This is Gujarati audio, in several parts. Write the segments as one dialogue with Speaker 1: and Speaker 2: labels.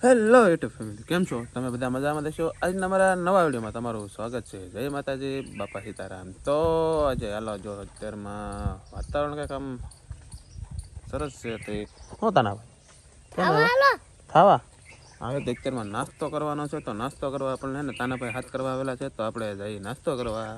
Speaker 1: હેલો યુટ્યુબ ફેમિલી, કેમ છો તમે? બધા મજામાં દેશો? આજના અમારા નવા વિડીયોમાં તમારું સ્વાગત છે. જય માતાજી, બાપા સીતારામ. તો આજે હાલો જો અત્યારમાં વાતાવરણ કંઈક આમ સરસ છે. તે શું તાના ખાવા હવે તો અત્યારમાં નાસ્તો કરવાનો છે. તો નાસ્તો કરવા આપણને ને તાના ભાઈ હાથ કરવા આવેલા છે. તો આપણે જઈ નાસ્તો કરવા.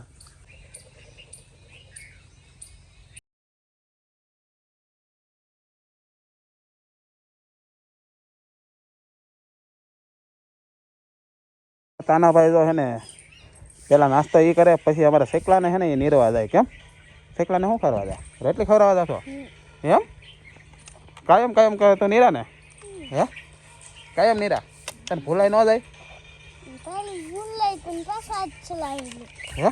Speaker 1: તાનાભાઈ તો હે ને પેલા નાસ્તો એ કરે, પછી અમારે શેકલાને હે ને એ નીરવા જાય. કેમ શેકલાને શું કરવા જાય? રોટલી ખવડાવવા જશો એમ? કાયમ કાયમ કરે તો નીરા ને? હે કાયમ નીરા તને ભૂલાઈ ન જાય? હે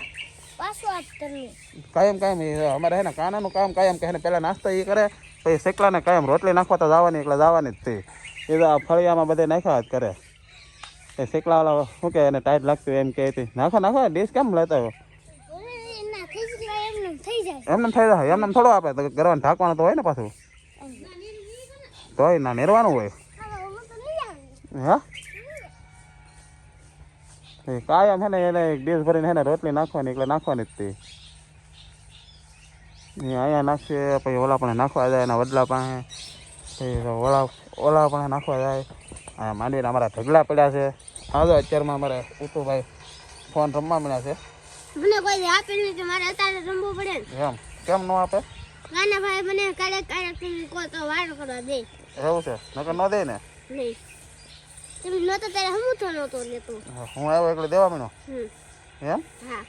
Speaker 1: કાયમ કાયમ અમારે હે ને કાનાનું કામ કાયમ કહે ને પેલા નાસ્તો એ કરે, પછી શેકલાને કાયમ રોટલી નાખવા તો જવાની, એટલે જવાની જ તે. એ તો ફળિયામાં બધે નાખ્યા જ કરે. એ શેકલાવાળા શું કે એને ટાઈટ લાગતું એમ કહે હતી. નાખો નાખો, ડીશ કેમ લેતા હોય? એમને થઈ જાય? એમને થોડો આપે તો ગરવાનું ઢાંકવાનું તો હોય ને પાછું, તોય ના નેરવાનું હોય. હે કાયમ છે ને એને ડીશ ભરીને હે ને રોટલી નાખવાની, એટલે નાખવાની જ તે. અહીંયા નાખશે, પછી ઓલા પણ નાખવા જાય, એના વડલા પાસે, પછી ઓલા પણ નાખવા જાય. અહીંયા માંડીને અમારા ઢગલા પડ્યા છે. હા તો અત્યારમાં અમારે ઉતુભાઈ ફોન રમવા મળ્યા છે.
Speaker 2: મને કોઈ આપે નહીં તો મારે અત્યારે રમવું પડે ને.
Speaker 1: એમ કેમ ન આપે?
Speaker 2: નાના ભાઈ મને કાલે કો તો વાર કરવા દે.
Speaker 1: એવું છે? નકર ન દે ને?
Speaker 2: નહીં તમે નતો ત્યારે હમું તો નતો લેતો.
Speaker 1: હું આવ્યો એટલે દેવા મીનો એમ?
Speaker 2: હા.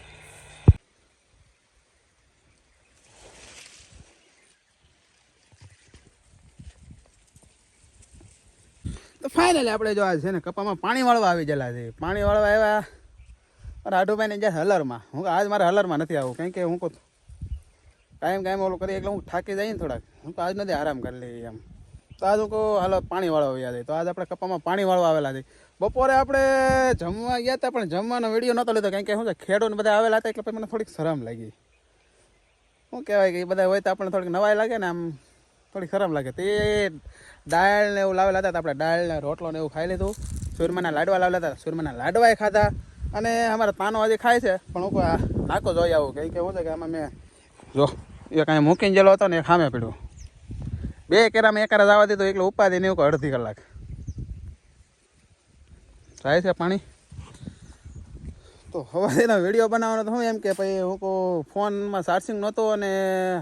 Speaker 1: તો ફાઇનલી આપણે જો આજ છે ને કપામાં પાણી વાળવા આવી ગયેલા છે. પાણી વાળવા આવ્યા મારા આડુભાઈને જ્યાં હલરમાં. હું આજ મારે હલરમાં નથી આવું, કારણ કે હું કહું કાયમ ઓલું કરીએ એટલે હું થાકી જાય ને થોડાક. હું તો આજ નથી આરામ કરી લઈએ એમ. તો આજ હું કહું હાલો પાણી વાળવા આવ્યા છે. તો આજ આપણે કપામાં પાણી વાળવા આવેલા છે. બપોરે આપણે જમવા ગયા હતા, પણ જમવાનો વિડીયો નહોતો લીધો, કારણ કે શું છે ખેડૂત બધા આવેલા હતા, એટલે પછી મને થોડીક શરમ લાગી. શું કહેવાય કે એ બધા હોય તો આપણને થોડીક નવાઈ લાગે ને, આમ થોડીક શરમ લાગે. તે દાળ ને એવું લાવેલા હતા, આપણે દાળ ને રોટલો ને એવું ખાઈ લીધું. સુરમાના લાડવા લાવેલા હતા, સુરમાના લાડવા ખાધા. અને અમારા તાનો હજી ખાય છે, પણ હું નાખો જોઈ આવું, કંઈ કે શું છે કે આમાં મેં જો એ કાંઈ મૂકીને ગયેલો હતો ને એ ખામે પીડ્યું. બે કેરામાં એકારા જવા દીધું, એટલે ઉપાધિ નહીં અડધી કલાક જાય છે પાણી. તો હવે એનો વિડીયો બનાવવાનો તો હું એમ કે ભાઈ હું કહું ફોનમાં ચાર્જિંગ નહોતું, અને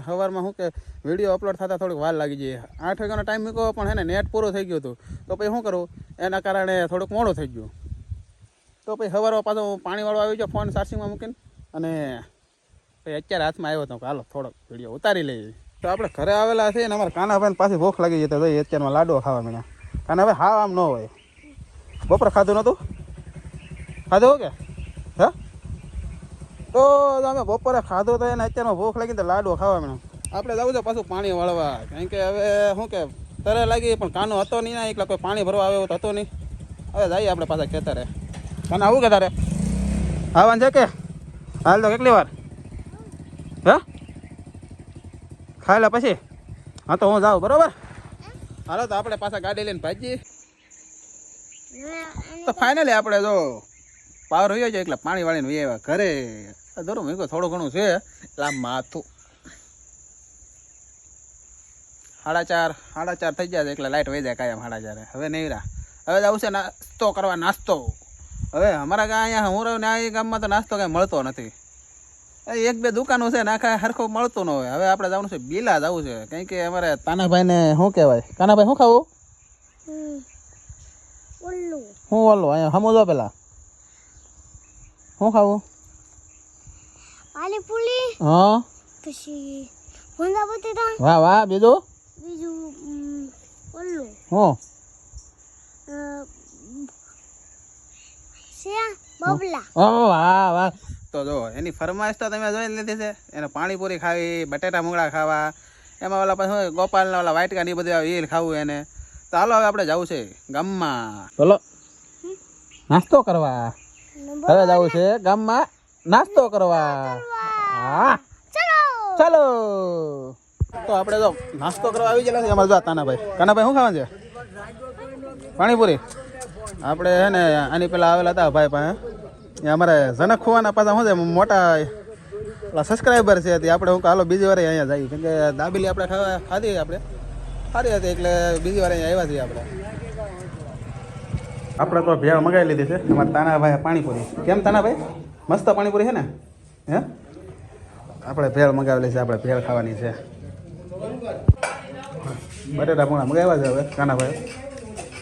Speaker 1: સવારમાં શું કે વિડીયો અપલોડ થતાં થોડીક વાર લાગી જાય. 8 વાગ્યાનો ટાઈમ મૂક્યો, પણ હે ને નેટ પૂરું થઈ ગયું હતું. તો પછી શું કરું, એના કારણે થોડુંક મોડું થઈ ગયું. તો પછી સવારમાં પાછો પાણીવાળો આવી ગયો ફોન ચાર્જિંગમાં મૂકીને, અને પછી અત્યારે હાથમાં આવ્યો હતો કે હાલો થોડોક વિડીયો ઉતારી લઈએ. તો આપણે ઘરે આવેલા છીએ ને અમારે કાનાભાઈને પાછી ભૂખ લાગી જતી હોય, અત્યારમાં લાડવો ખાવા મળ્યા. કાનાભાઈ હા આમ ન હોય, બપોરે ખાધું નહોતું? ખાધું કે હે? તો અમે બપોરે ખાધું તો એને અત્યારમાં ભૂખ લાગી તો લાડવો ખાવા મળ્યા. આપણે જવું છે પાછું પાણી વાળવા, કારણ કે હવે શું કે તરે લાગી, પણ કાનો હતો નહીં ના, એટલે કોઈ પાણી ભરવા આવ્યો તો હતો નહીં. હવે જઈએ આપણે પાછા ખેતરે. કાને આવું કે તારે આવવાનું છે કે હાલ તો કેટલી વાર? હે ખાઈ લે પછી? હા તો હું જાઉં, બરોબર? હાલો તો આપણે પાછા ગાડી લઈને ભાજી. તો ફાઇનલી આપણે જો પાવર હોય છે, એટલે પાણી વાળીને વી આવ્યા ઘરે. દોરો મેં થોડું ઘણું છે, એટલે આમ માથું 4:30 થઈ જાય, એટલે લાઇટ વહી જાય કાયમ 4:30. હવે નહીં રહ્યા, હવે જવું છે નાસ્તો કરવા. નાસ્તો હવે અમારા અહીંયા હું રહું ને આ ગામમાં તો નાસ્તો કાંઈ મળતો નથી. 1-2 દુકાનો છે ને આખા સરખું મળતું ન હોય. હવે આપણે જવાનું છે બીલા જવું છે, કારણ કે અમારે તાનાભાઈને શું કહેવાય, કાનાભાઈ શું ખાવું? શું ઓલું અહીંયા સમજો પેલા શું ખાવું?
Speaker 2: પાણીપુરી.
Speaker 1: હા
Speaker 2: પછી ભૂંગા બટેટા.
Speaker 1: વાહ વાહ. બીજું
Speaker 2: ઓલું
Speaker 1: હું
Speaker 2: બબલા.
Speaker 1: વાહ વાહ. તો જો એની ફરમાઈશ તો તમે જોઈ લીધી છે. એને પાણીપુરી ખાવી, બટેટા મૂંગળા ખાવા, એમાં ઓલા પછી ગોપાલના ઓલા વાટકા ને એ બધું એ ખાવું એને. તો હાલો હવે આપણે જવું છે ગામમાં. બોલો નાસ્તો કરવા. હવે જવું છે ગામમાં નાસ્તો કરવા. હા ચાલો. તો આપણે જો નાસ્તો કરવા આવી ગયેલા છે. અમારે જો તાનાભાઈ. કાનાભાઈ શું ખાવાનું છે? પાણીપુરી. આપણે હે ને આની પહેલાં આવેલા હતા ભાઈ પાસે એ અમારે જનક ખોવાના પાછા શું છે મોટા સબસ્ક્રાઈબર છે તે આપણે હું હાલો બીજી વાર અહીંયા જઈએ કેમ કે દાબેલી આપણે ખાધી આપણે સારી હતી એટલે બીજી વાર અહીંયા આવ્યા છીએ આપણે તો ભેળ મગાવી લીધી છે અમારા તાનાભાઈ પાણીપુરી કેમ તાનાભાઈ મસ્ત પાણીપુરી છે ને હે આપણે ભેળ મગાવેલી છે આપણે ભેળ ખાવાની છે બટેટા પૂણા મગાવ્યા છે હવે કાનાભાઈ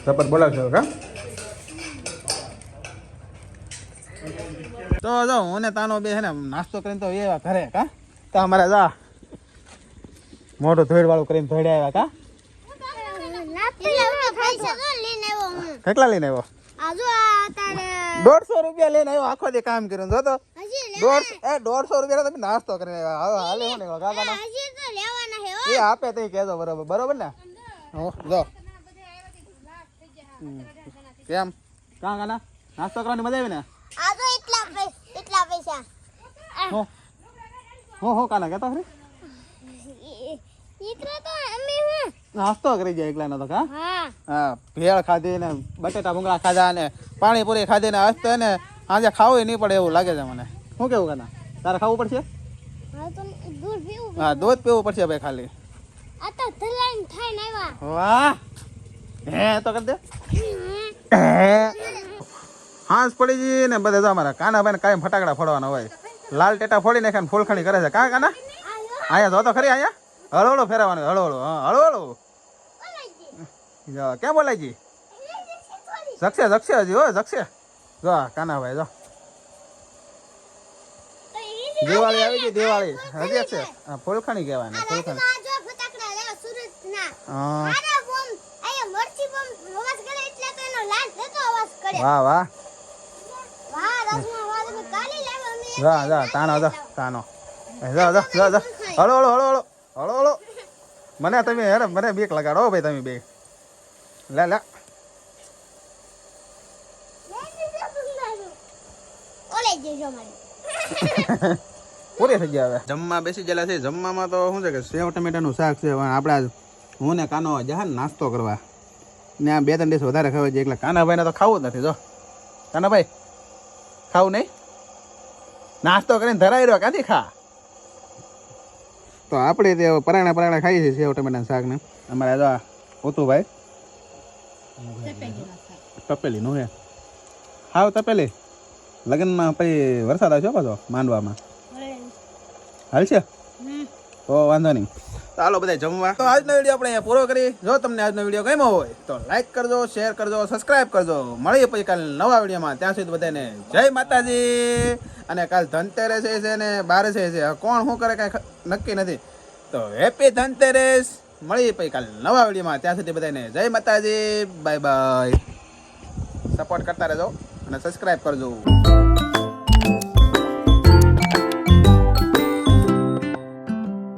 Speaker 1: સપત બોલાવશો કા તો જો હું ને તાનો બે છે ને નાસ્તો કરીને તો એવા ઘરે કા તો અમારે જા મોઢું ધોઈડ વાળું કરીને ધોઈડ આવ્યા કા કેટલા લઈને આવ્યો 150 રૂપિયા લઈને આવ્યો આખો દી કામ કર્યું જો તો 150 રૂપિયા તમે નાસ્તો કરીને આવ્યા હાલે હું ને કાકા એ આપે તો કહેજો બરોબર ને જો કેમ કાં કાના નાસ્તો કરવાની મજા આવી ને
Speaker 2: એટલા પૈસા
Speaker 1: હો કાના કહેતો ખરી નાસ્તો કરી જાય એકલા તો કા હા ભેળ ખાધી ને બટેટા ભૂંગળા ખાધા ને પાણીપુરી ખાધી ને હસ્તે ને આજે ખાવું નહીં પડે એવું લાગે છે મને શું કેવું કાના તારે ખાવું પડશે હા દૂધ પીવું પડશે ભાઈ ખાલી વાહ હે તો કરી દે હાંસ પડી ગઈ ને બધા અમારા કાનાભાઈ ને કાયમ ફટાકડા ફોડવાના હોય લાલ ટેટા ફોડી નાખે ફૂલખણી કરે છે કા કાના અહીંયા જો તો ખરી અહીંયા હળવળો ફેરવાનું હળવળો હા હળવળો ક્યાં બોલાય જી જક્ષે હજી હો જક્ષે જો કાનાભાઈ જો દિવાળી આવી ગઈ દિવાળી હજી છે ફૂલખણી કહેવાની ફૂલખણી વાહ વાહ જા તાનો તાનો હળો મને તમે હેરે મને બીક લગાડો ભાઈ તમે બે લે પૂરી થઈ ગયા હવે જમવા બેસી ગયેલા છે જમવામાં તો શું છે કે સેવ ટમેટાનું શાક છે આપણે હું ને કાનો જા નાસ્તો કરવા ને આ 2-3 દિવસ વધારે ખાવા છે એટલે કાનાભાઈને તો ખાવું જ નથી જો કાનાભાઈ ખાવું નહીં નાસ્તો કરીને ધરાઈ રહ્યો ક્યાંથી ખા તો આપણે તે પરાણા ખાઈએ છીએ સેવ ટમેટાનું શાક ને અમારે જો ઓતુભાઈ તપેલી નું હે હાવ તપેલી લગ્નમાં પછી વરસાદ આવશે પાછો માંડવામાં હાલ છે તો વાંધો નહીં તો હાલો બધા જમવા તો આજનો વિડીયો આપણે અહીંયા પૂરો કરી જો તમને આજનો વિડીયો ગમ્યો હોય તો લાઈક કરજો શેર કરજો સબસ્ક્રાઈબ કરજો મળીએ પછી કાલે નવા વિડીયોમાં ત્યાં સુધી બધાને જય માતાજી અને કાલ ધનતેરસ છે ને 12 છે કોણ શું કરે કાંઈ નક્કી નથી તો હેપી ધનતેરસ મળીએ પછી કાલે નવા વિડીયોમાં ત્યાં સુધી બધાને જય માતાજી બાય બાય સપોર્ટ કરતા રહેજો અને સબસ્ક્રાઈબ કરજો